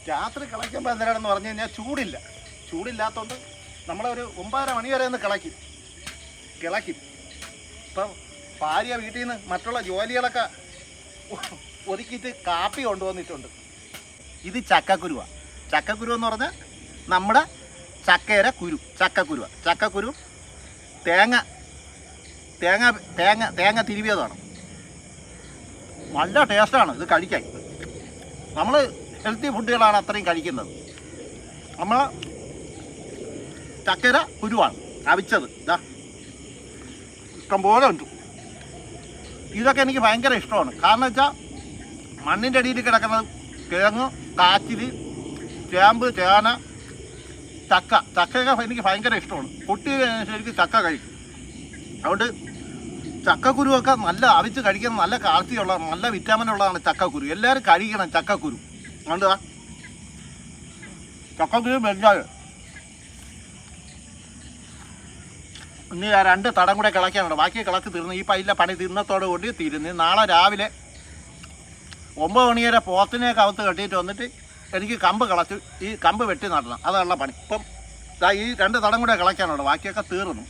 രാത്രി കിളയ്ക്കുമ്പോൾ എന്തിനാണെന്ന് പറഞ്ഞു കഴിഞ്ഞാൽ ചൂടില്ലാത്തതുകൊണ്ട് നമ്മളൊരു 9:30 മണി വരെ ഒന്ന് കിളയ്ക്കും. ഇപ്പം ഭാര്യ വീട്ടിൽ നിന്ന് മറ്റുള്ള ജോലികളൊക്കെ ഒതുക്കിയിട്ട് കാപ്പി കൊണ്ടുവന്നിട്ടുണ്ട്. ഇത് ചക്കക്കുരുവാണ്. ചക്കക്കുരു എന്ന് പറഞ്ഞാൽ നമ്മുടെ ചക്കയുടെ കുരു, ചക്കക്കുരു തേങ്ങ തിരുവിയതാണ്. നല്ല ടേസ്റ്റാണ് ഇത് കഴിക്കാൻ. നമ്മൾ ഹെൽത്തി ഫുഡുകളാണ് അത്രയും കഴിക്കുന്നത്. നമ്മൾ ചക്കര കുരുവാണ് അവിച്ചത്. ഇതാ ഇഷ്ടംപോലെ ഉണ്ട്. ഇതൊക്കെ എനിക്ക് ഭയങ്കര ഇഷ്ടമാണ്. കാരണം വെച്ചാൽ മണ്ണിൻ്റെ അടിയിൽ കിടക്കുന്നത് കിഴങ്ങ്, കാച്ചിൽ, ചേമ്പ്, ചേന, ചക്കയൊക്കെ എനിക്ക് ഭയങ്കര ഇഷ്ടമാണ്. കുട്ടി ശരിക്കും ചക്ക കഴിക്കും. അതുകൊണ്ട് ചക്കക്കുരുവൊക്കെ നല്ല അവിച്ച് കഴിക്കുന്ന നല്ല കാൽസ്യമുള്ള നല്ല വിറ്റാമിനുള്ളതാണ് ചക്കക്കുരു. എല്ലാവരും കഴിക്കണം ചക്കക്കുരു. അതുകൊണ്ട് ചക്കക്കുരു വെച്ചാൽ ഇനി 2 തടം കൂടെ കിളയ്ക്കാനുണ്ട്. ബാക്കി കിളച്ച് തീർന്നു. ഈ പൈല പണി തിന്നത്തോടെ കൂടി തീരുന്നു. നാളെ രാവിലെ 9 മണി വരെ പോത്തിനെയൊക്കെ അകത്ത് കെട്ടിയിട്ട് വന്നിട്ട് എനിക്ക് കമ്പ് കിളച്ച് ഈ കമ്പ് വെട്ടി നടണം. അതുള്ള പണി. ഇപ്പം ഈ 2 തടം കൂടെ കിളയ്ക്കാനുണ്ട്. ബാക്കിയൊക്കെ തീർന്നു.